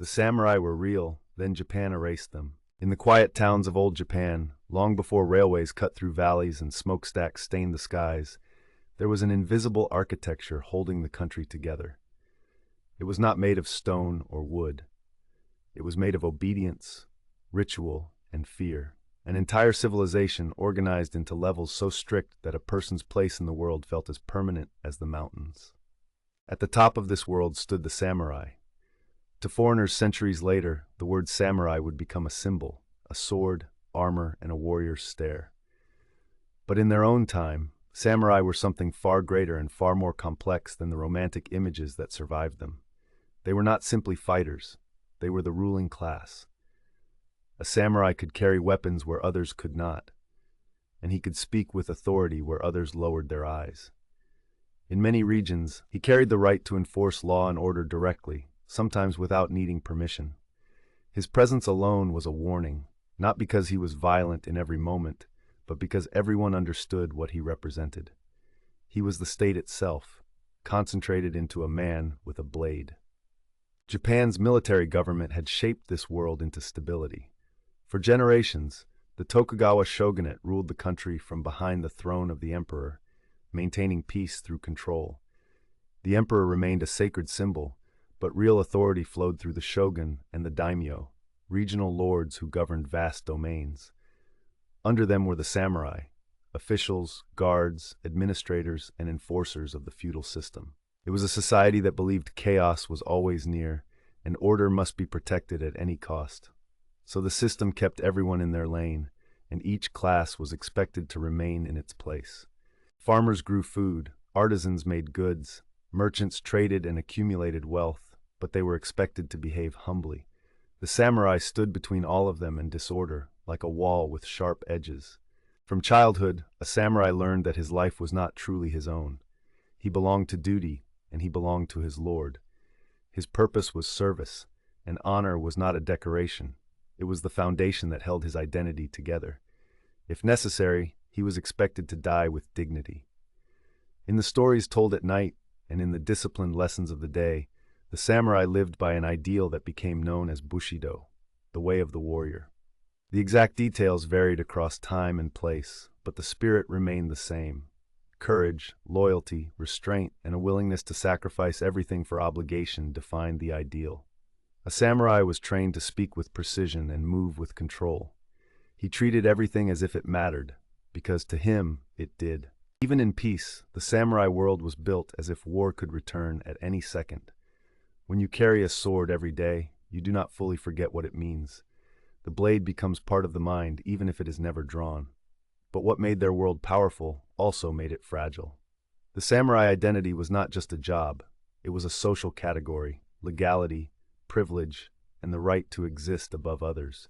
The samurai were real, then Japan erased them. In the quiet towns of old Japan, long before railways cut through valleys and smokestacks stained the skies, there was an invisible architecture holding the country together. It was not made of stone or wood. It was made of obedience, ritual, and fear. An entire civilization organized into levels so strict that a person's place in the world felt as permanent as the mountains. At the top of this world stood the samurai. To foreigners centuries later, the word samurai would become a symbol, a sword, armor, and a warrior's stare. But in their own time, samurai were something far greater and far more complex than the romantic images that survived them. They were not simply fighters. They were the ruling class. A samurai could carry weapons where others could not, and he could speak with authority where others lowered their eyes. In many regions, he carried the right to enforce law and order directly, sometimes without needing permission. His presence alone was a warning, not because he was violent in every moment, but because everyone understood what he represented. He was the state itself, concentrated into a man with a blade. Japan's military government had shaped this world into stability. For generations, the Tokugawa Shogunate ruled the country from behind the throne of the emperor, maintaining peace through control. The emperor remained a sacred symbol, but real authority flowed through the shogun and the daimyo, regional lords who governed vast domains. Under them were the samurai, officials, guards, administrators, and enforcers of the feudal system. It was a society that believed chaos was always near, and order must be protected at any cost. So the system kept everyone in their lane, and each class was expected to remain in its place. Farmers grew food, artisans made goods, merchants traded and accumulated wealth, but they were expected to behave humbly. The samurai stood between all of them and disorder, like a wall with sharp edges. From childhood, a samurai learned that his life was not truly his own. He belonged to duty, and he belonged to his lord. His purpose was service, and honor was not a decoration. It was the foundation that held his identity together. If necessary, he was expected to die with dignity. In the stories told at night, and in the disciplined lessons of the day, the samurai lived by an ideal that became known as Bushido, the way of the warrior. The exact details varied across time and place, but the spirit remained the same. Courage, loyalty, restraint, and a willingness to sacrifice everything for obligation defined the ideal. A samurai was trained to speak with precision and move with control. He treated everything as if it mattered, because to him it did. Even in peace, the samurai world was built as if war could return at any second. When you carry a sword every day, you do not fully forget what it means. The blade becomes part of the mind, even if it is never drawn. But what made their world powerful also made it fragile. The samurai identity was not just a job. It was a social category, legality, privilege, and the right to exist above others.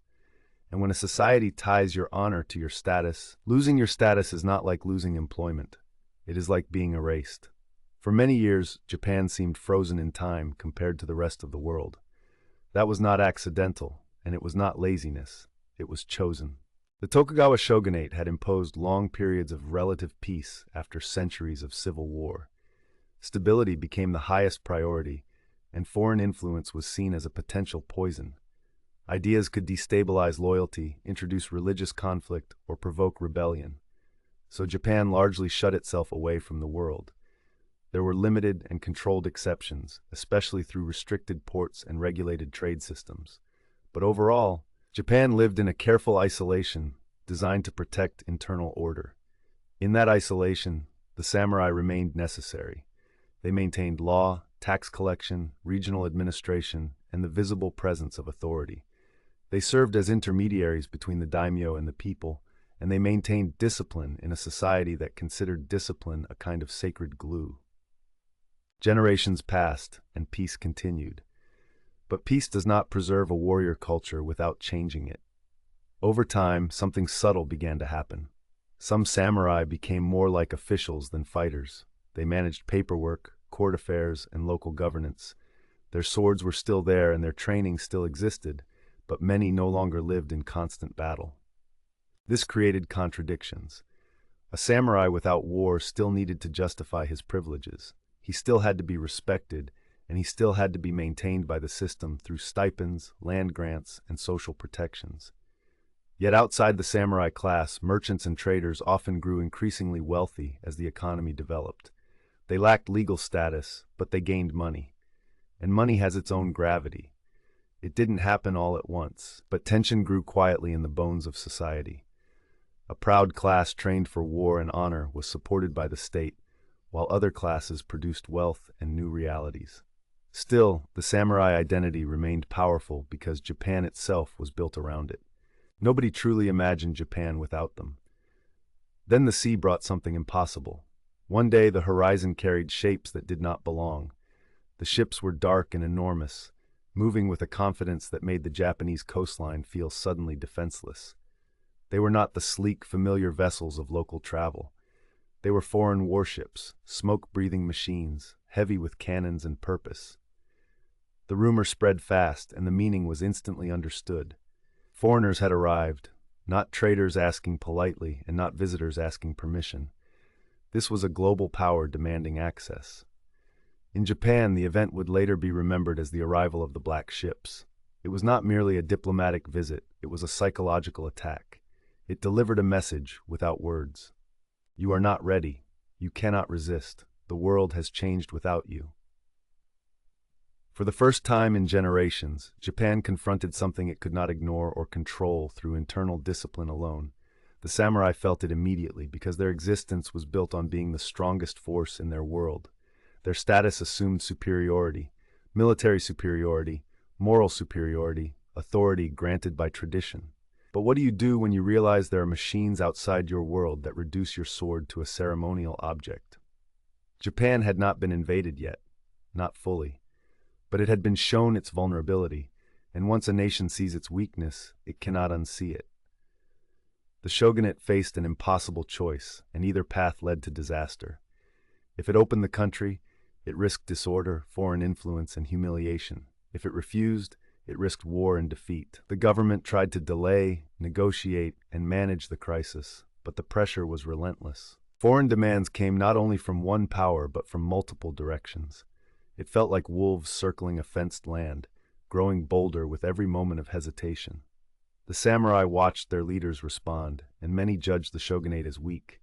And when a society ties your honor to your status, losing your status is not like losing employment. It is like being erased. For many years, Japan seemed frozen in time compared to the rest of the world. That was not accidental, and it was not laziness. It was chosen. The Tokugawa Shogunate had imposed long periods of relative peace after centuries of civil war. Stability became the highest priority, and foreign influence was seen as a potential poison. Ideas could destabilize loyalty, introduce religious conflict, or provoke rebellion. So Japan largely shut itself away from the world. There were limited and controlled exceptions, especially through restricted ports and regulated trade systems. But overall, Japan lived in a careful isolation designed to protect internal order. In that isolation, the samurai remained necessary. They maintained law, tax collection, regional administration, and the visible presence of authority. They served as intermediaries between the daimyo and the people, and they maintained discipline in a society that considered discipline a kind of sacred glue. Generations passed, and peace continued. But peace does not preserve a warrior culture without changing it. Over time, something subtle began to happen. Some samurai became more like officials than fighters. They managed paperwork, court affairs, and local governance. Their swords were still there and their training still existed, but many no longer lived in constant battle. This created contradictions. A samurai without war still needed to justify his privileges. He still had to be respected, and he still had to be maintained by the system through stipends, land grants, and social protections. Yet outside the samurai class, merchants and traders often grew increasingly wealthy as the economy developed. They lacked legal status, but they gained money. And money has its own gravity. It didn't happen all at once, but tension grew quietly in the bones of society. A proud class trained for war and honor was supported by the state, while other classes produced wealth and new realities. Still, the samurai identity remained powerful because Japan itself was built around it. Nobody truly imagined Japan without them. Then the sea brought something impossible. One day the horizon carried shapes that did not belong. The ships were dark and enormous, moving with a confidence that made the Japanese coastline feel suddenly defenseless. They were not the sleek, familiar vessels of local travel. They were foreign warships, smoke-breathing machines, heavy with cannons and purpose. The rumor spread fast, and the meaning was instantly understood. Foreigners had arrived, not traders asking politely and not visitors asking permission. This was a global power demanding access. In Japan, the event would later be remembered as the arrival of the black ships. It was not merely a diplomatic visit, it was a psychological attack. It delivered a message without words. You are not ready. You cannot resist. The world has changed without you. For the first time in generations, Japan confronted something it could not ignore or control through internal discipline alone. The samurai felt it immediately because their existence was built on being the strongest force in their world. Their status assumed superiority, military superiority, moral superiority, authority granted by tradition. But what do you do when you realize there are machines outside your world that reduce your sword to a ceremonial object? Japan had not been invaded yet, not fully, but it had been shown its vulnerability, and once a nation sees its weakness, it cannot unsee it. The shogunate faced an impossible choice, and either path led to disaster. If it opened the country, it risked disorder, foreign influence, and humiliation. If it refused, it risked war and defeat. The government tried to delay, negotiate, and manage the crisis, but the pressure was relentless. Foreign demands came not only from one power but from multiple directions. It felt like wolves circling a fenced land, growing bolder with every moment of hesitation. The samurai watched their leaders respond, and many judged the shogunate as weak,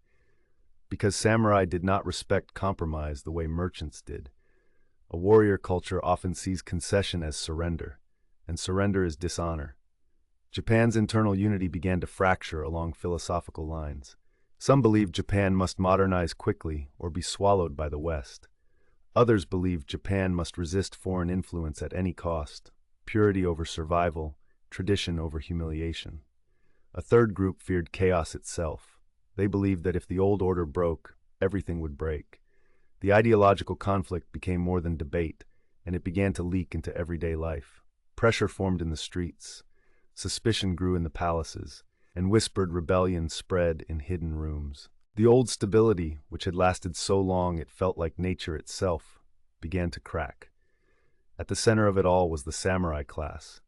because samurai did not respect compromise the way merchants did. A warrior culture often sees concession as surrender, and surrender is dishonor. Japan's internal unity began to fracture along philosophical lines. Some believed Japan must modernize quickly or be swallowed by the West. Others believed Japan must resist foreign influence at any cost, purity over survival, tradition over humiliation. A third group feared chaos itself. They believed that if the old order broke, everything would break. The ideological conflict became more than debate, and it began to leak into everyday life. Pressure formed in the streets, suspicion grew in the palaces, and whispered rebellion spread in hidden rooms. The old stability, which had lasted so long it felt like nature itself, began to crack. At the center of it all was the samurai class,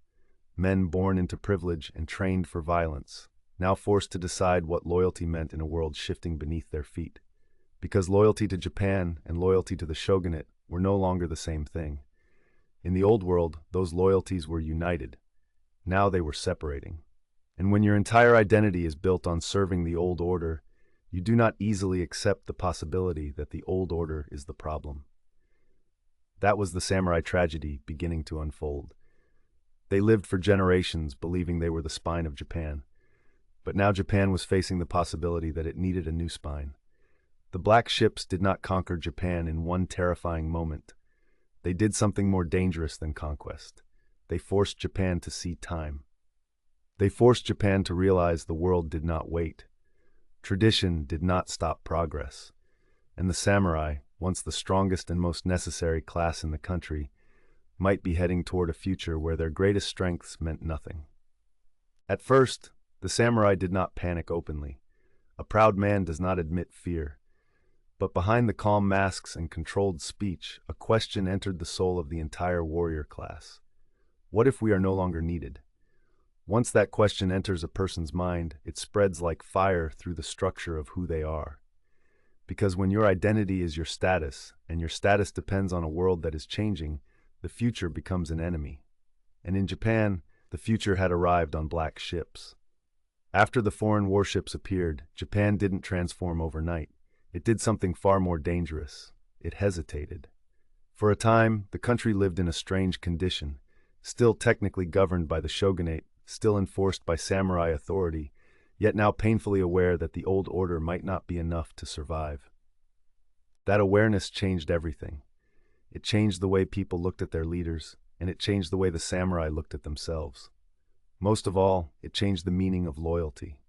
men born into privilege and trained for violence, now forced to decide what loyalty meant in a world shifting beneath their feet. Because loyalty to Japan and loyalty to the shogunate were no longer the same thing. In the old world, those loyalties were united. Now they were separating. And when your entire identity is built on serving the old order, you do not easily accept the possibility that the old order is the problem. That was the samurai tragedy beginning to unfold. They lived for generations believing they were the spine of Japan. But now Japan was facing the possibility that it needed a new spine. The black ships did not conquer Japan in one terrifying moment. They did something more dangerous than conquest. They forced Japan to see time. They forced Japan to realize the world did not wait. Tradition did not stop progress. And the samurai, once the strongest and most necessary class in the country, might be heading toward a future where their greatest strengths meant nothing. At first, the samurai did not panic openly. A proud man does not admit fear. But behind the calm masks and controlled speech, a question entered the soul of the entire warrior class. What if we are no longer needed? Once that question enters a person's mind, it spreads like fire through the structure of who they are. Because when your identity is your status, and your status depends on a world that is changing, the future becomes an enemy. And in Japan, the future had arrived on black ships. After the foreign warships appeared, Japan didn't transform overnight. It did something far more dangerous. It hesitated. For a time, the country lived in a strange condition, still technically governed by the shogunate, still enforced by samurai authority, yet now painfully aware that the old order might not be enough to survive. That awareness changed everything. It changed the way people looked at their leaders, and it changed the way the samurai looked at themselves. Most of all, it changed the meaning of loyalty.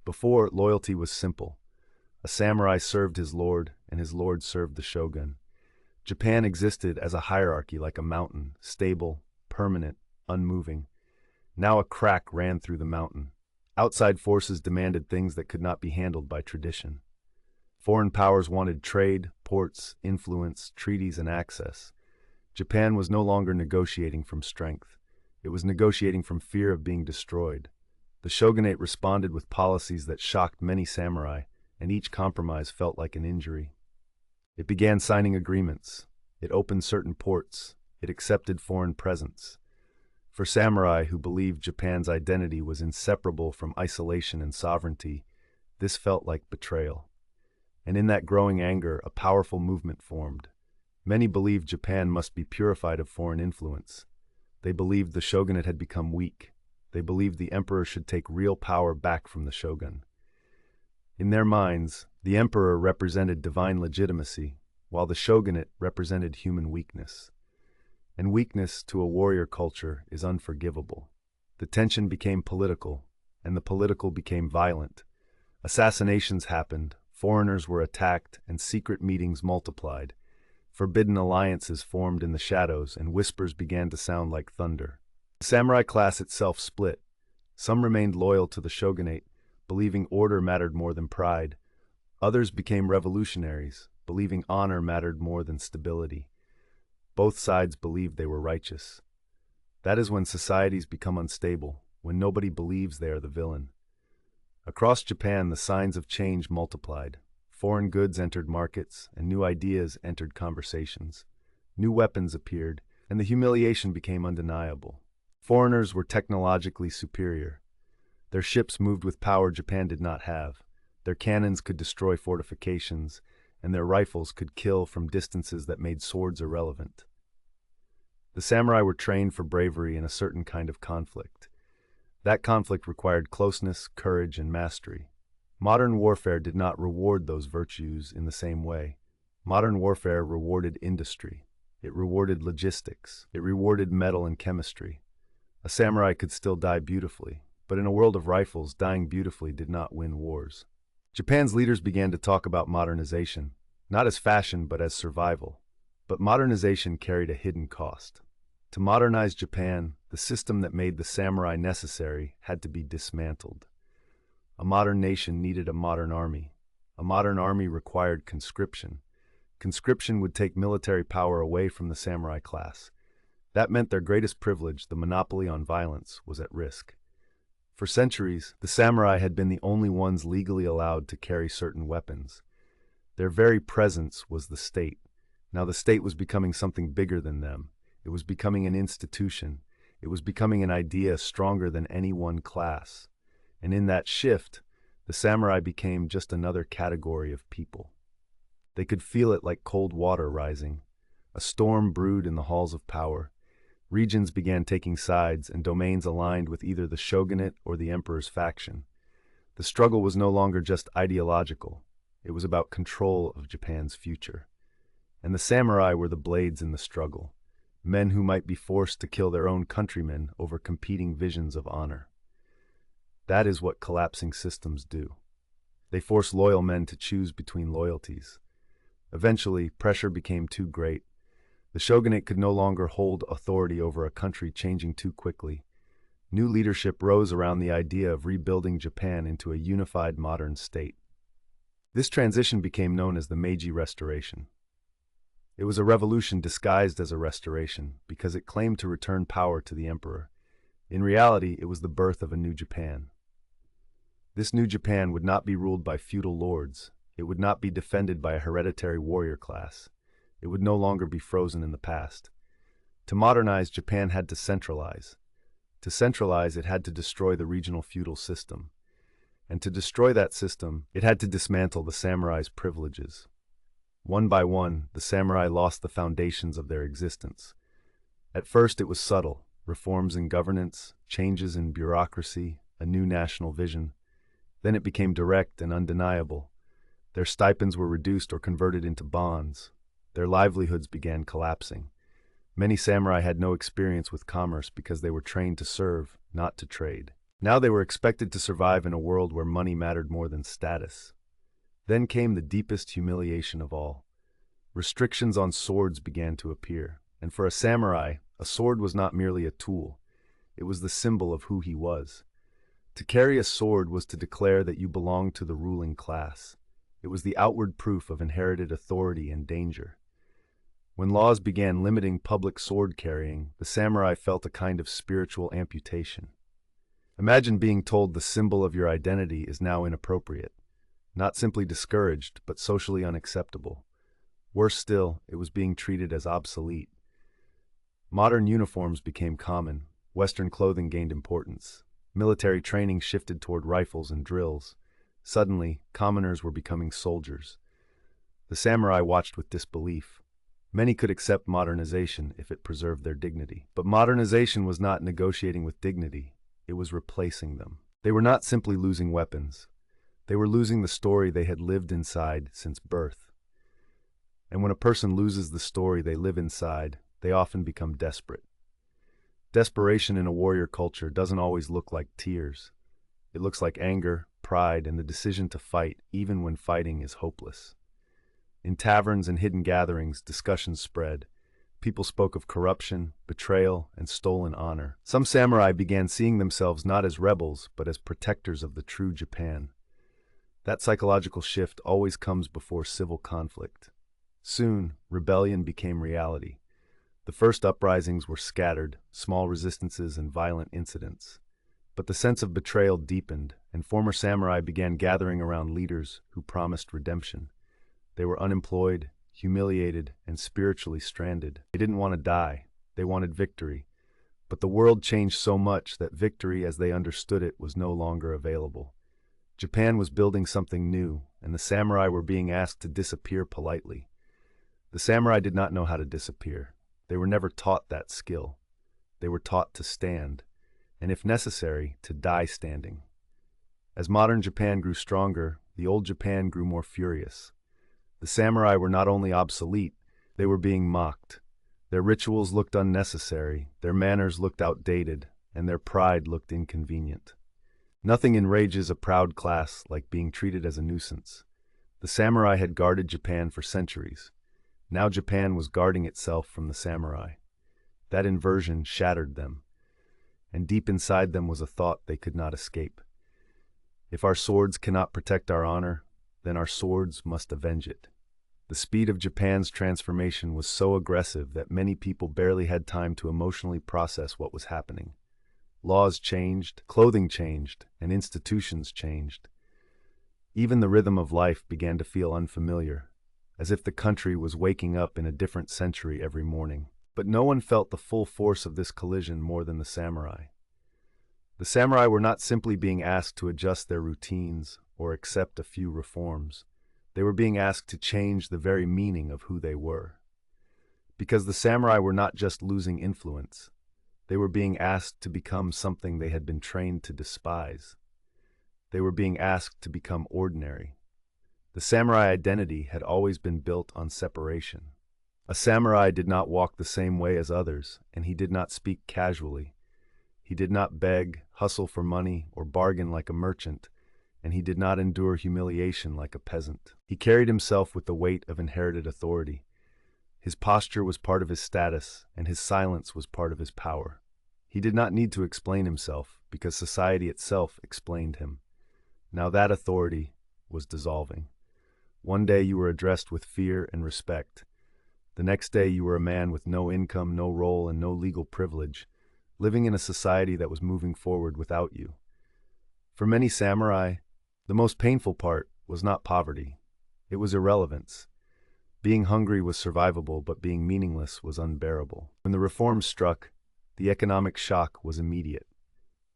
Before, loyalty was simple. A samurai served his lord, and his lord served the shogun. Japan existed as a hierarchy like a mountain, stable, permanent, unmoving. Now a crack ran through the mountain. Outside forces demanded things that could not be handled by tradition. Foreign powers wanted trade, ports, influence, treaties, and access. Japan was no longer negotiating from strength. It was negotiating from fear of being destroyed. The shogunate responded with policies that shocked many samurai, and each compromise felt like an injury. It began signing agreements. It opened certain ports. It accepted foreign presence. For samurai who believed Japan's identity was inseparable from isolation and sovereignty, this felt like betrayal. And in that growing anger, a powerful movement formed. Many believed Japan must be purified of foreign influence. They believed the shogunate had become weak. They believed the emperor should take real power back from the shogun. In their minds, the emperor represented divine legitimacy, while the shogunate represented human weakness. And weakness to a warrior culture is unforgivable. The tension became political, and the political became violent. Assassinations happened, foreigners were attacked, and secret meetings multiplied. Forbidden alliances formed in the shadows, and whispers began to sound like thunder. The samurai class itself split. Some remained loyal to the shogunate, believing order mattered more than pride. Others became revolutionaries, believing honor mattered more than stability. Both sides believed they were righteous. That is when societies become unstable, when nobody believes they are the villain. Across Japan, the signs of change multiplied. Foreign goods entered markets, and new ideas entered conversations. New weapons appeared, and the humiliation became undeniable. Foreigners were technologically superior. Their ships moved with power Japan did not have. Their cannons could destroy fortifications, and their rifles could kill from distances that made swords irrelevant. The samurai were trained for bravery in a certain kind of conflict. That conflict required closeness, courage, and mastery. Modern warfare did not reward those virtues in the same way. Modern warfare rewarded industry. It rewarded logistics. It rewarded metal and chemistry. A samurai could still die beautifully, but in a world of rifles, dying beautifully did not win wars. Japan's leaders began to talk about modernization, not as fashion but as survival. But modernization carried a hidden cost. To modernize Japan, the system that made the samurai necessary had to be dismantled. A modern nation needed a modern army. A modern army required conscription. Conscription would take military power away from the samurai class. That meant their greatest privilege, the monopoly on violence, was at risk. For centuries, the samurai had been the only ones legally allowed to carry certain weapons. Their very presence was the state. Now the state was becoming something bigger than them. It was becoming an institution. It was becoming an idea stronger than any one class. And in that shift, the samurai became just another category of people. They could feel it like cold water rising. A storm brewed in the halls of power. Regions began taking sides, and domains aligned with either the shogunate or the emperor's faction. The struggle was no longer just ideological. It was about control of Japan's future. And the samurai were the blades in the struggle, men who might be forced to kill their own countrymen over competing visions of honor. That is what collapsing systems do. They force loyal men to choose between loyalties. Eventually, pressure became too great. The shogunate could no longer hold authority over a country changing too quickly. New leadership rose around the idea of rebuilding Japan into a unified modern state. This transition became known as the Meiji Restoration. It was a revolution disguised as a restoration because it claimed to return power to the emperor. In reality, it was the birth of a new Japan. This new Japan would not be ruled by feudal lords. It would not be defended by a hereditary warrior class. It would no longer be frozen in the past. To modernize, Japan had to centralize. To centralize, it had to destroy the regional feudal system. And to destroy that system, it had to dismantle the samurai's privileges. One by one, the samurai lost the foundations of their existence. At first, it was subtle: reforms in governance, changes in bureaucracy, a new national vision. Then it became direct and undeniable. Their stipends were reduced or converted into bonds. Their livelihoods began collapsing. Many samurai had no experience with commerce because they were trained to serve, not to trade. Now they were expected to survive in a world where money mattered more than status. Then came the deepest humiliation of all. Restrictions on swords began to appear, and for a samurai, a sword was not merely a tool. It was the symbol of who he was. To carry a sword was to declare that you belonged to the ruling class. It was the outward proof of inherited authority and danger. When laws began limiting public sword carrying, the samurai felt a kind of spiritual amputation. Imagine being told the symbol of your identity is now inappropriate. Not simply discouraged, but socially unacceptable. Worse still, it was being treated as obsolete. Modern uniforms became common. Western clothing gained importance. Military training shifted toward rifles and drills. Suddenly, commoners were becoming soldiers. The samurai watched with disbelief. Many could accept modernization if it preserved their dignity. But modernization was not negotiating with dignity. It was replacing them. They were not simply losing weapons. They were losing the story they had lived inside since birth. And when a person loses the story they live inside, they often become desperate. Desperation in a warrior culture doesn't always look like tears. It looks like anger, pride, and the decision to fight even when fighting is hopeless. In taverns and hidden gatherings, discussions spread. People spoke of corruption, betrayal, and stolen honor. Some samurai began seeing themselves not as rebels, but as protectors of the true Japan. That psychological shift always comes before civil conflict. Soon, rebellion became reality. The first uprisings were scattered, small resistances and violent incidents. But the sense of betrayal deepened, and former samurai began gathering around leaders who promised redemption. They were unemployed, humiliated, and spiritually stranded. They didn't want to die. They wanted victory. But the world changed so much that victory as they understood it was no longer available. Japan was building something new, and the samurai were being asked to disappear politely. The samurai did not know how to disappear. They were never taught that skill. They were taught to stand, and if necessary, to die standing. As modern Japan grew stronger, the old Japan grew more furious. The samurai were not only obsolete, they were being mocked. Their rituals looked unnecessary, their manners looked outdated, and their pride looked inconvenient. Nothing enrages a proud class like being treated as a nuisance. The samurai had guarded Japan for centuries. Now Japan was guarding itself from the samurai. That inversion shattered them, and deep inside them was a thought they could not escape. If our swords cannot protect our honor, then our swords must avenge it. The speed of Japan's transformation was so aggressive that many people barely had time to emotionally process what was happening. Laws changed, clothing changed, and institutions changed. Even the rhythm of life began to feel unfamiliar, as if the country was waking up in a different century every morning. But no one felt the full force of this collision more than the samurai. The samurai were not simply being asked to adjust their routines or accept a few reforms. They were being asked to change the very meaning of who they were. Because the samurai were not just losing influence, they were being asked to become something they had been trained to despise. They were being asked to become ordinary. The samurai identity had always been built on separation. A samurai did not walk the same way as others, and he did not speak casually. He did not beg, hustle for money, or bargain like a merchant, and he did not endure humiliation like a peasant. He carried himself with the weight of inherited authority. His posture was part of his status, and his silence was part of his power. He did not need to explain himself, because society itself explained him. Now that authority was dissolving. One day you were addressed with fear and respect. The next day you were a man with no income, no role, and no legal privilege, living in a society that was moving forward without you. For many samurai, the most painful part was not poverty. It was irrelevance. Being hungry was survivable, but being meaningless was unbearable. When the reforms struck, the economic shock was immediate.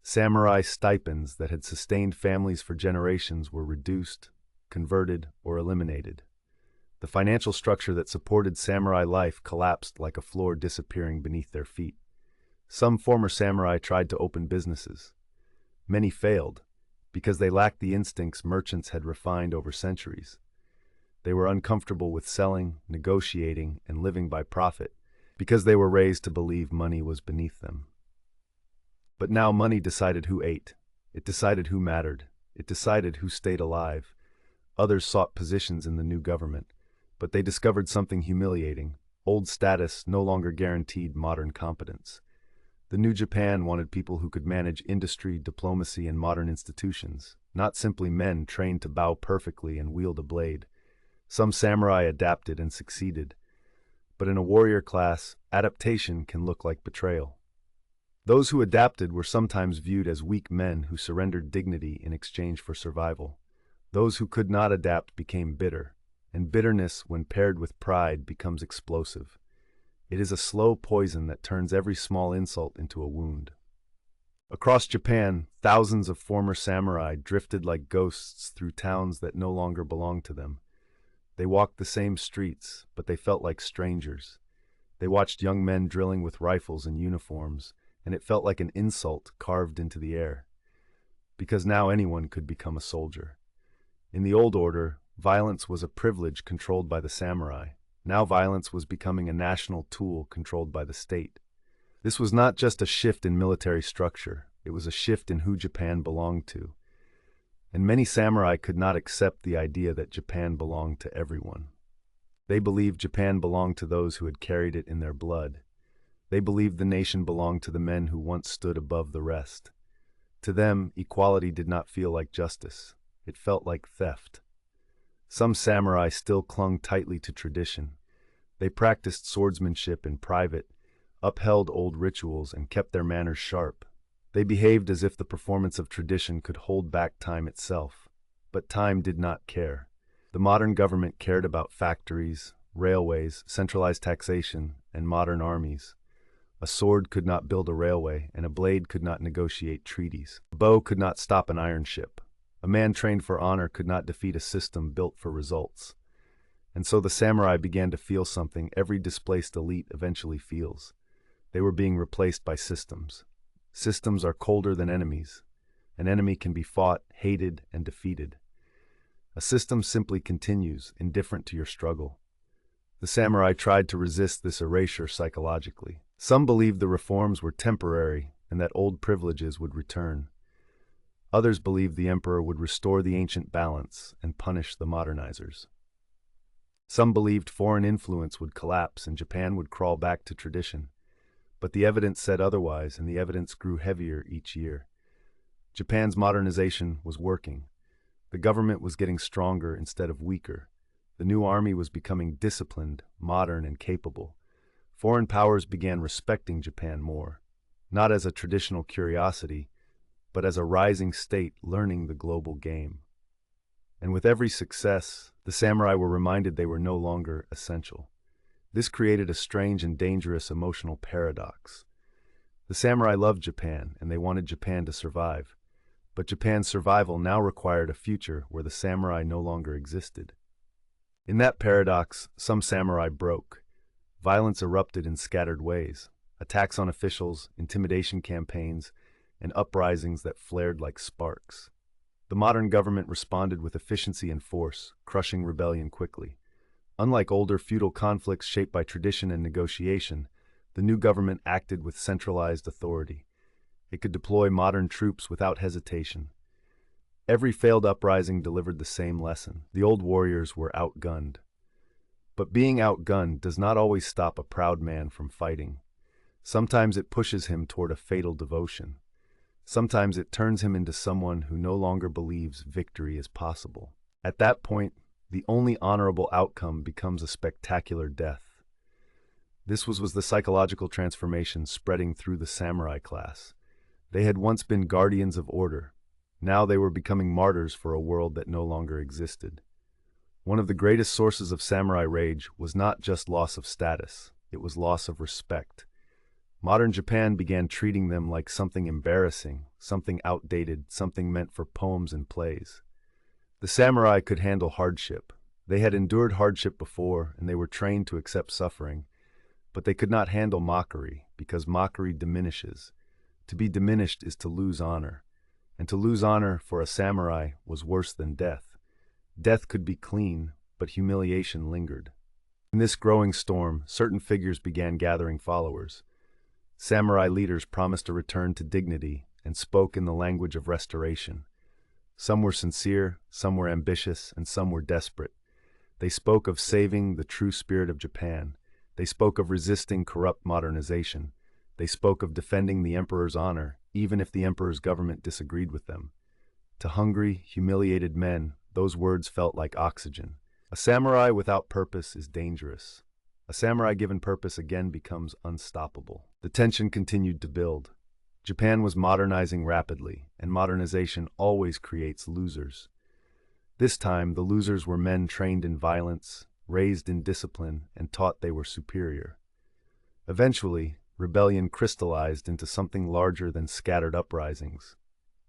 Samurai stipends that had sustained families for generations were reduced, converted, or eliminated. The financial structure that supported samurai life collapsed like a floor disappearing beneath their feet. Some former samurai tried to open businesses. Many failed, because they lacked the instincts merchants had refined over centuries. They were uncomfortable with selling, negotiating, and living by profit, because they were raised to believe money was beneath them. But now money decided who ate. It decided who mattered. It decided who stayed alive. Others sought positions in the new government, but they discovered something humiliating. Old status no longer guaranteed modern competence. The new Japan wanted people who could manage industry, diplomacy, and modern institutions, not simply men trained to bow perfectly and wield a blade. Some samurai adapted and succeeded, but in a warrior class, adaptation can look like betrayal. Those who adapted were sometimes viewed as weak men who surrendered dignity in exchange for survival. Those who could not adapt became bitter, and bitterness, when paired with pride, becomes explosive. It is a slow poison that turns every small insult into a wound. Across Japan, thousands of former samurai drifted like ghosts through towns that no longer belonged to them. They walked the same streets, but they felt like strangers. They watched young men drilling with rifles and uniforms, and it felt like an insult carved into the air. Because now anyone could become a soldier. In the old order, violence was a privilege controlled by the samurai. Now violence was becoming a national tool controlled by the state. This was not just a shift in military structure, it was a shift in who Japan belonged to. And many samurai could not accept the idea that Japan belonged to everyone. They believed Japan belonged to those who had carried it in their blood. They believed the nation belonged to the men who once stood above the rest. To them, equality did not feel like justice. It felt like theft. Some samurai still clung tightly to tradition. They practiced swordsmanship in private, upheld old rituals, and kept their manners sharp. They behaved as if the performance of tradition could hold back time itself. But time did not care. The modern government cared about factories, railways, centralized taxation, and modern armies. A sword could not build a railway, and a blade could not negotiate treaties. A bow could not stop an iron ship. A man trained for honor could not defeat a system built for results. And so the samurai began to feel something every displaced elite eventually feels. They were being replaced by systems. Systems are colder than enemies. An enemy can be fought, hated, and defeated. A system simply continues, indifferent to your struggle. The samurai tried to resist this erasure psychologically. Some believed the reforms were temporary and that old privileges would return. Others believed the emperor would restore the ancient balance and punish the modernizers. Some believed foreign influence would collapse and Japan would crawl back to tradition. But the evidence said otherwise, and the evidence grew heavier each year. Japan's modernization was working. The government was getting stronger instead of weaker. The new army was becoming disciplined, modern, and capable. Foreign powers began respecting Japan more, not as a traditional curiosity, but as a rising state learning the global game. And with every success, the samurai were reminded they were no longer essential. This created a strange and dangerous emotional paradox. The samurai loved Japan, and they wanted Japan to survive. But Japan's survival now required a future where the samurai no longer existed. In that paradox, some samurai broke. Violence erupted in scattered ways. Attacks on officials, intimidation campaigns, and uprisings that flared like sparks. The modern government responded with efficiency and force, crushing rebellion quickly. Unlike older feudal conflicts shaped by tradition and negotiation, the new government acted with centralized authority. It could deploy modern troops without hesitation. Every failed uprising delivered the same lesson. The old warriors were outgunned. But being outgunned does not always stop a proud man from fighting. Sometimes it pushes him toward a fatal devotion. Sometimes it turns him into someone who no longer believes victory is possible. At that point, the only honorable outcome becomes a spectacular death. This was the psychological transformation spreading through the samurai class. They had once been guardians of order. Now they were becoming martyrs for a world that no longer existed. One of the greatest sources of samurai rage was not just loss of status, it was loss of respect. Modern Japan began treating them like something embarrassing, something outdated, something meant for poems and plays. The samurai could handle hardship. They had endured hardship before, and they were trained to accept suffering. But they could not handle mockery, because mockery diminishes. To be diminished is to lose honor. And to lose honor for a samurai was worse than death. Death could be clean, but humiliation lingered. In this growing storm, certain figures began gathering followers. Samurai leaders promised a return to dignity and spoke in the language of restoration. Some were sincere, some were ambitious, and some were desperate. They spoke of saving the true spirit of Japan. They spoke of resisting corrupt modernization. They spoke of defending the emperor's honor, even if the emperor's government disagreed with them. To hungry, humiliated men, those words felt like oxygen. A samurai without purpose is dangerous. A samurai given purpose again becomes unstoppable. The tension continued to build. Japan was modernizing rapidly, and modernization always creates losers. This time, the losers were men trained in violence, raised in discipline, and taught they were superior. Eventually, rebellion crystallized into something larger than scattered uprisings.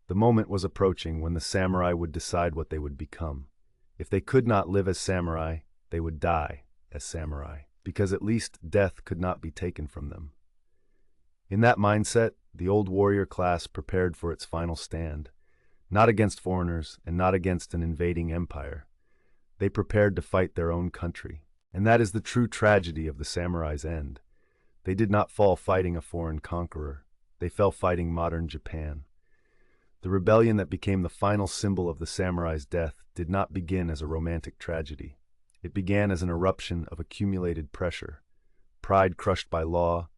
The moment was approaching when the samurai would decide what they would become. If they could not live as samurai, they would die as samurai, because at least death could not be taken from them. In that mindset, the old warrior class prepared for its final stand, not against foreigners and not against an invading empire. They prepared to fight their own country. And that is the true tragedy of the samurai's end. They did not fall fighting a foreign conqueror. They fell fighting modern Japan. The rebellion that became the final symbol of the samurai's death did not begin as a romantic tragedy. It began as an eruption of accumulated pressure, pride crushed by law,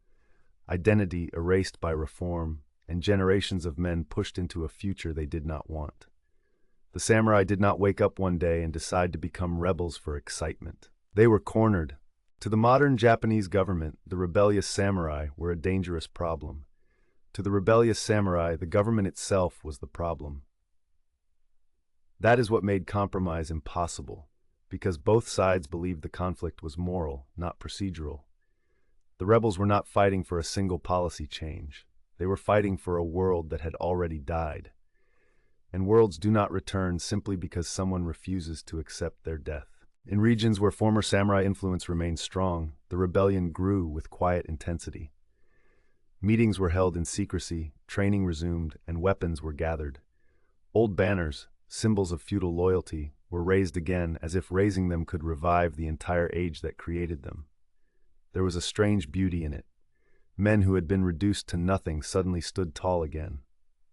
identity erased by reform, and generations of men pushed into a future they did not want. The samurai did not wake up one day and decide to become rebels for excitement. They were cornered. To the modern Japanese government, the rebellious samurai were a dangerous problem. To the rebellious samurai, the government itself was the problem. That is what made compromise impossible, because both sides believed the conflict was moral, not procedural. The rebels were not fighting for a single policy change. They were fighting for a world that had already died. And worlds do not return simply because someone refuses to accept their death. In regions where former samurai influence remained strong, the rebellion grew with quiet intensity. Meetings were held in secrecy, training resumed, and weapons were gathered. Old banners, symbols of feudal loyalty, were raised again as if raising them could revive the entire age that created them. There was a strange beauty in it. Men who had been reduced to nothing suddenly stood tall again.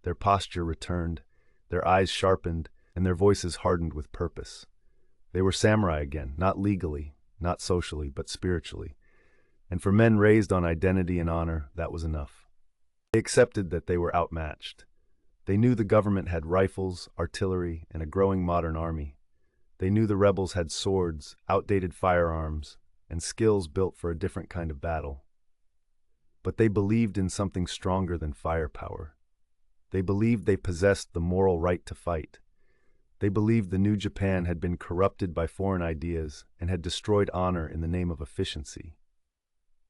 Their posture returned, their eyes sharpened, and their voices hardened with purpose. They were samurai again, not legally, not socially, but spiritually. And for men raised on identity and honor, that was enough. They accepted that they were outmatched. They knew the government had rifles, artillery, and a growing modern army. They knew the rebels had swords, outdated firearms, and skills built for a different kind of battle. But they believed in something stronger than firepower. They believed they possessed the moral right to fight. They believed the new Japan had been corrupted by foreign ideas and had destroyed honor in the name of efficiency.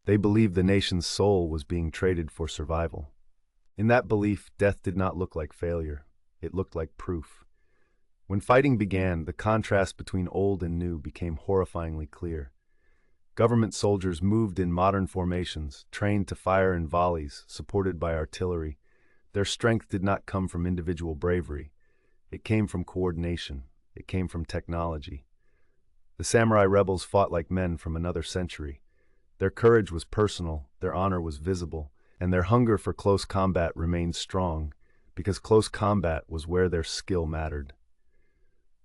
They believed the nation's soul was being traded for survival. In that belief, death did not look like failure. It looked like proof. When fighting began, the contrast between old and new became horrifyingly clear. Government soldiers moved in modern formations, trained to fire in volleys, supported by artillery. Their strength did not come from individual bravery. It came from coordination. It came from technology. The samurai rebels fought like men from another century. Their courage was personal, their honor was visible, and their hunger for close combat remained strong, because close combat was where their skill mattered.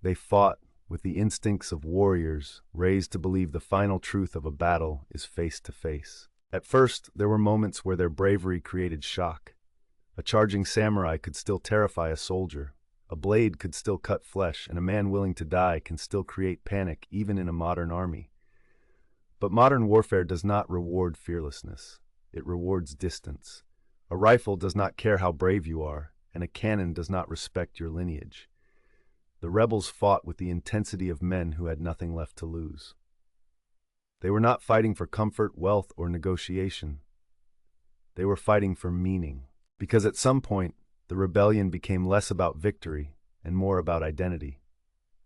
They fought with the instincts of warriors, raised to believe the final truth of a battle is face to face. At first, there were moments where their bravery created shock. A charging samurai could still terrify a soldier. A blade could still cut flesh, and a man willing to die can still create panic even in a modern army. But modern warfare does not reward fearlessness. It rewards distance. A rifle does not care how brave you are, and a cannon does not respect your lineage. The rebels fought with the intensity of men who had nothing left to lose. They were not fighting for comfort, wealth, or negotiation. They were fighting for meaning. Because at some point, the rebellion became less about victory and more about identity.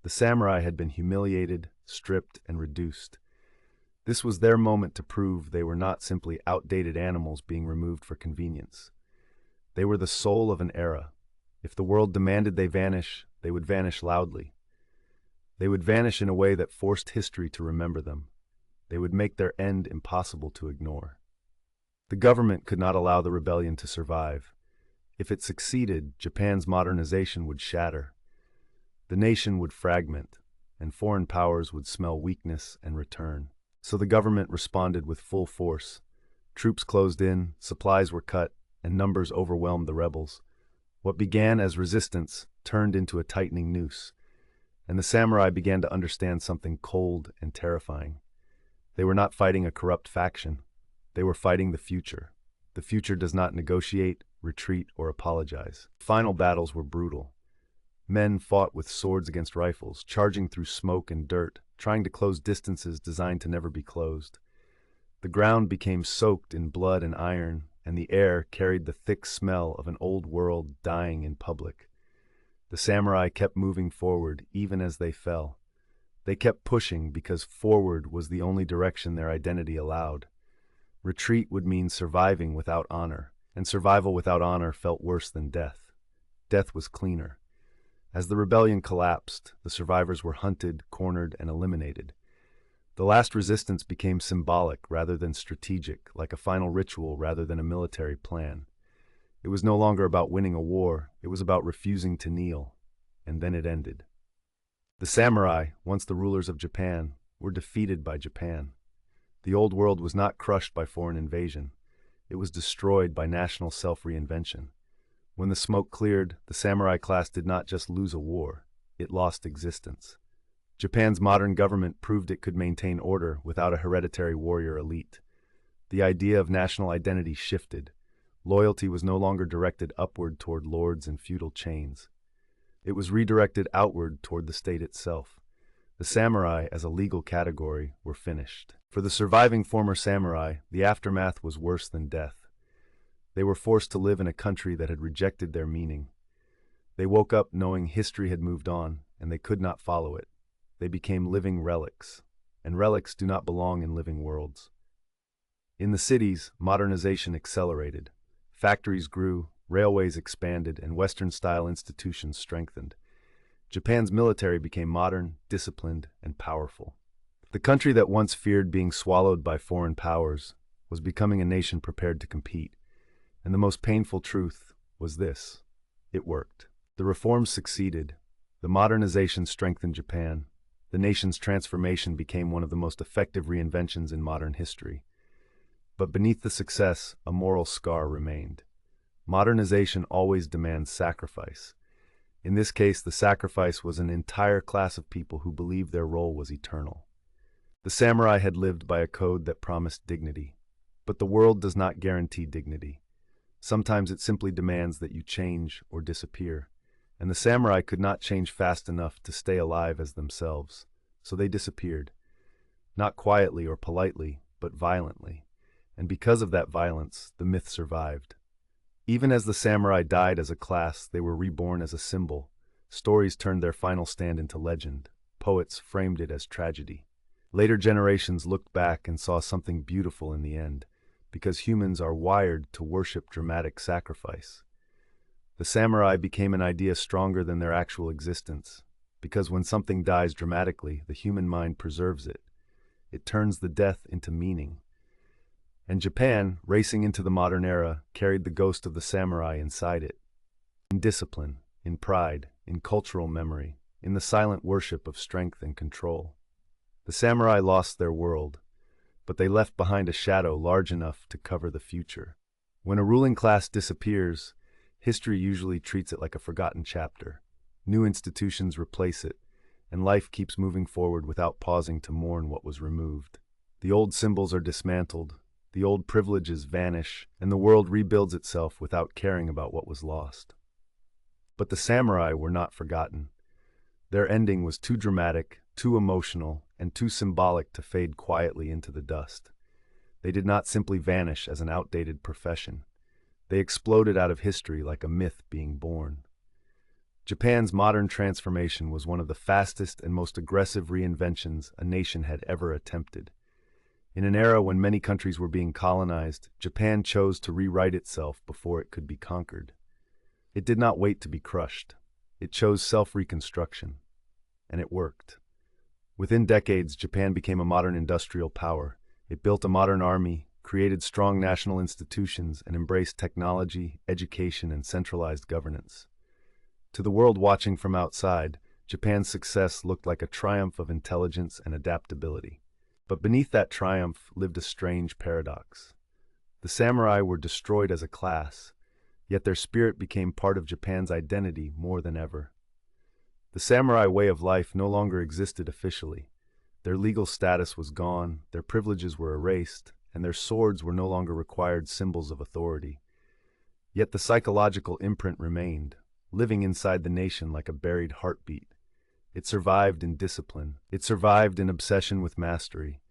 The samurai had been humiliated, stripped, and reduced. This was their moment to prove they were not simply outdated animals being removed for convenience. They were the soul of an era. If the world demanded they vanish, they would vanish loudly. They would vanish in a way that forced history to remember them. They would make their end impossible to ignore. The government could not allow the rebellion to survive. If it succeeded, Japan's modernization would shatter. The nation would fragment, and foreign powers would smell weakness and return. So the government responded with full force. Troops closed in, supplies were cut, and numbers overwhelmed the rebels. What began as resistance turned into a tightening noose, and the samurai began to understand something cold and terrifying. They were not fighting a corrupt faction. They were fighting the future. The future does not negotiate, retreat, or apologize. Final battles were brutal. Men fought with swords against rifles, charging through smoke and dirt, trying to close distances designed to never be closed. The ground became soaked in blood and iron, and the air carried the thick smell of an old world dying in public. The samurai kept moving forward even as they fell. They kept pushing because forward was the only direction their identity allowed. Retreat would mean surviving without honor, and survival without honor felt worse than death. Death was cleaner. As the rebellion collapsed, the survivors were hunted, cornered, and eliminated. The last resistance became symbolic rather than strategic, like a final ritual rather than a military plan. It was no longer about winning a war, it was about refusing to kneel, and then it ended. The samurai, once the rulers of Japan, were defeated by Japan. The old world was not crushed by foreign invasion. It was destroyed by national self-reinvention. When the smoke cleared, the samurai class did not just lose a war, it lost existence. Japan's modern government proved it could maintain order without a hereditary warrior elite. The idea of national identity shifted. Loyalty was no longer directed upward toward lords and feudal chains. It was redirected outward toward the state itself. The samurai, as a legal category, were finished. For the surviving former samurai, the aftermath was worse than death. They were forced to live in a country that had rejected their meaning. They woke up knowing history had moved on, and they could not follow it. They became living relics, and relics do not belong in living worlds. In the cities, modernization accelerated. Factories grew, railways expanded, and Western-style institutions strengthened. Japan's military became modern, disciplined, and powerful. The country that once feared being swallowed by foreign powers was becoming a nation prepared to compete. And the most painful truth was this: it worked. The reforms succeeded. The modernization strengthened Japan. The nation's transformation became one of the most effective reinventions in modern history. But beneath the success, a moral scar remained. Modernization always demands sacrifice. In this case, the sacrifice was an entire class of people who believed their role was eternal. The samurai had lived by a code that promised dignity. But the world does not guarantee dignity. Sometimes it simply demands that you change or disappear, and the samurai could not change fast enough to stay alive as themselves, so they disappeared. Not quietly or politely, but violently, and because of that violence, the myth survived. Even as the samurai died as a class, they were reborn as a symbol. Stories turned their final stand into legend. Poets framed it as tragedy. Later generations looked back and saw something beautiful in the end, because humans are wired to worship dramatic sacrifice. The samurai became an idea stronger than their actual existence, because when something dies dramatically, the human mind preserves it. It turns the death into meaning. And Japan, racing into the modern era, carried the ghost of the samurai inside it. In discipline, in pride, in cultural memory, in the silent worship of strength and control. The samurai lost their world, but they left behind a shadow large enough to cover the future. When a ruling class disappears, history usually treats it like a forgotten chapter. New institutions replace it, and life keeps moving forward without pausing to mourn what was removed. The old symbols are dismantled, the old privileges vanish, and the world rebuilds itself without caring about what was lost. But the samurai were not forgotten. Their ending was too dramatic, too emotional, and too symbolic to fade quietly into the dust. They did not simply vanish as an outdated profession. They exploded out of history like a myth being born. Japan's modern transformation was one of the fastest and most aggressive reinventions a nation had ever attempted. In an era when many countries were being colonized, Japan chose to rewrite itself before it could be conquered. It did not wait to be crushed. It chose self-reconstruction. And it worked. Within decades, Japan became a modern industrial power. It built a modern army, created strong national institutions, and embraced technology, education, and centralized governance. To the world watching from outside, Japan's success looked like a triumph of intelligence and adaptability. But beneath that triumph lived a strange paradox. The samurai were destroyed as a class, yet their spirit became part of Japan's identity more than ever. The samurai way of life no longer existed officially. Their legal status was gone, their privileges were erased, and their swords were no longer required symbols of authority. Yet the psychological imprint remained, living inside the nation like a buried heartbeat. It survived in discipline. It survived in obsession with mastery.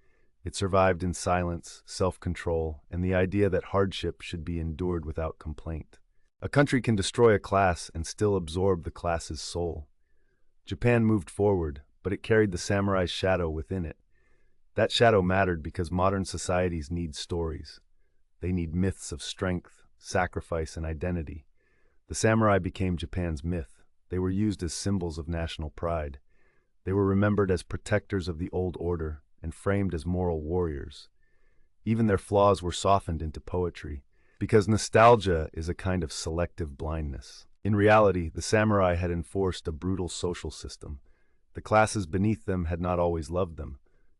It survived in silence, self-control, and the idea that hardship should be endured without complaint. A country can destroy a class and still absorb the class's soul. Japan moved forward, but it carried the samurai's shadow within it. That shadow mattered because modern societies need stories. They need myths of strength, sacrifice, and identity. The samurai became Japan's myth. They were used as symbols of national pride. They were remembered as protectors of the old order and framed as moral warriors. Even their flaws were softened into poetry, because nostalgia is a kind of selective blindness. In reality, the samurai had enforced a brutal social system. The classes beneath them had not always loved them.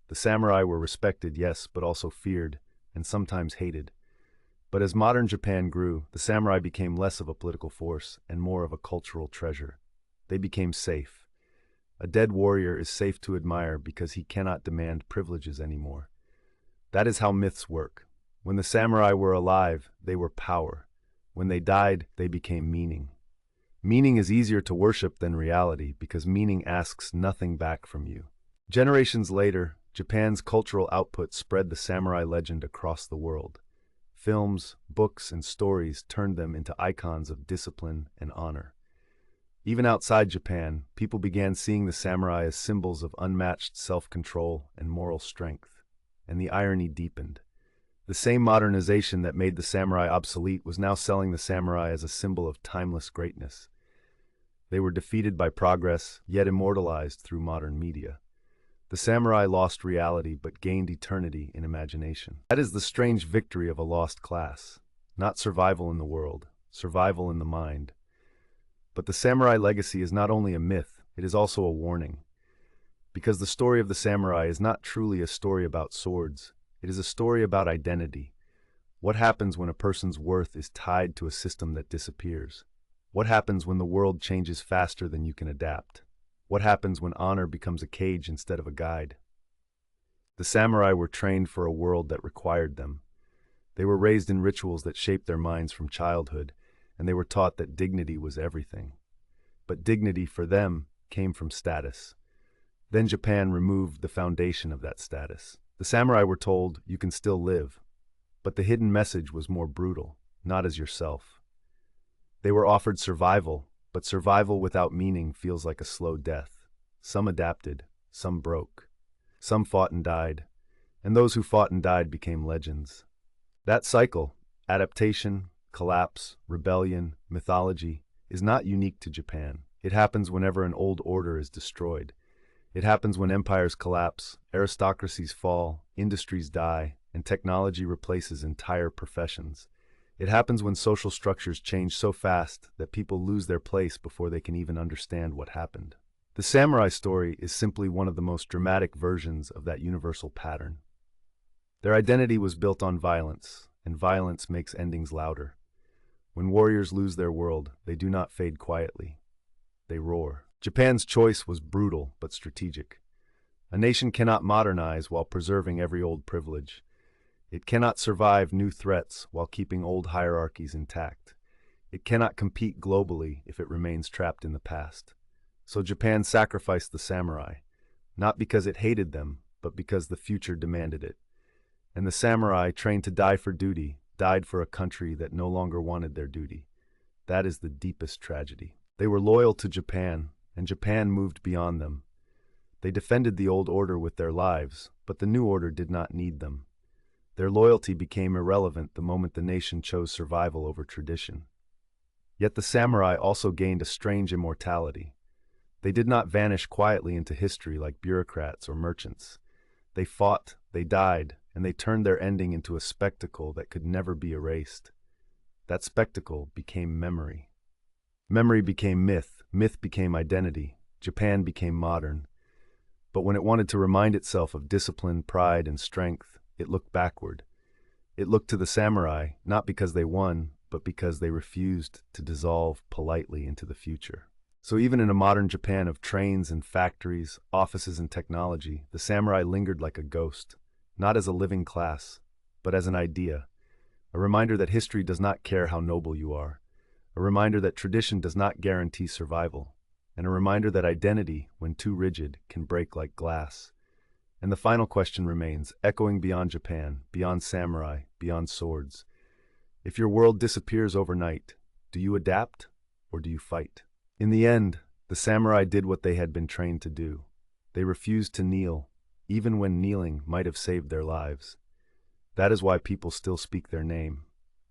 The samurai were respected, yes, but also feared, and sometimes hated. But as modern Japan grew, the samurai became less of a political force and more of a cultural treasure. They became safe. A dead warrior is safe to admire because he cannot demand privileges anymore. That is how myths work. When the samurai were alive, they were power. When they died, they became meaning. Meaning is easier to worship than reality because meaning asks nothing back from you. Generations later, Japan's cultural output spread the samurai legend across the world. Films, books, and stories turned them into icons of discipline and honor. Even outside Japan, people began seeing the samurai as symbols of unmatched self-control and moral strength. And the irony deepened. The same modernization that made the samurai obsolete was now selling the samurai as a symbol of timeless greatness. They were defeated by progress, yet immortalized through modern media. The samurai lost reality but gained eternity in imagination. That is the strange victory of a lost class. Not survival in the world, survival in the mind. But the samurai legacy is not only a myth, it is also a warning. Because the story of the samurai is not truly a story about swords, it is a story about identity. What happens when a person's worth is tied to a system that disappears? What happens when the world changes faster than you can adapt? What happens when honor becomes a cage instead of a guide? The samurai were trained for a world that required them. They were raised in rituals that shaped their minds from childhood, and they were taught that dignity was everything. But dignity for them came from status. Then Japan removed the foundation of that status. The samurai were told, you can still live. But the hidden message was more brutal, not as yourself. They were offered survival, but survival without meaning feels like a slow death. Some adapted, some broke. Some fought and died, and those who fought and died became legends. That cycle, adaptation, collapse, rebellion, mythology, is not unique to Japan. It happens whenever an old order is destroyed. It happens when empires collapse, aristocracies fall, industries die, and technology replaces entire professions. It happens when social structures change so fast that people lose their place before they can even understand what happened. The samurai story is simply one of the most dramatic versions of that universal pattern. Their identity was built on violence, and violence makes endings louder. When warriors lose their world, they do not fade quietly. They roar. Japan's choice was brutal but strategic. A nation cannot modernize while preserving every old privilege. It cannot survive new threats while keeping old hierarchies intact. It cannot compete globally if it remains trapped in the past. So Japan sacrificed the samurai, not because it hated them, but because the future demanded it. And the samurai, trained to die for duty, died for a country that no longer wanted their duty. That is the deepest tragedy. They were loyal to Japan, and Japan moved beyond them. They defended the old order with their lives, but the new order did not need them. Their loyalty became irrelevant the moment the nation chose survival over tradition. Yet the samurai also gained a strange immortality. They did not vanish quietly into history like bureaucrats or merchants. They fought, they died, and they turned their ending into a spectacle that could never be erased. That spectacle became memory. Memory became myth, myth became identity, Japan became modern. But when it wanted to remind itself of discipline, pride, and strength, it looked backward. It looked to the samurai, not because they won, but because they refused to dissolve politely into the future. So even in a modern Japan of trains and factories, offices and technology, the samurai lingered like a ghost, not as a living class, but as an idea, a reminder that history does not care how noble you are, a reminder that tradition does not guarantee survival, and a reminder that identity, when too rigid, can break like glass. And the final question remains, echoing beyond Japan, beyond samurai, beyond swords. If your world disappears overnight, do you adapt or do you fight? In the end, the samurai did what they had been trained to do. They refused to kneel, even when kneeling might have saved their lives. That is why people still speak their name,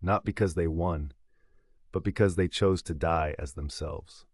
not because they won, but because they chose to die as themselves.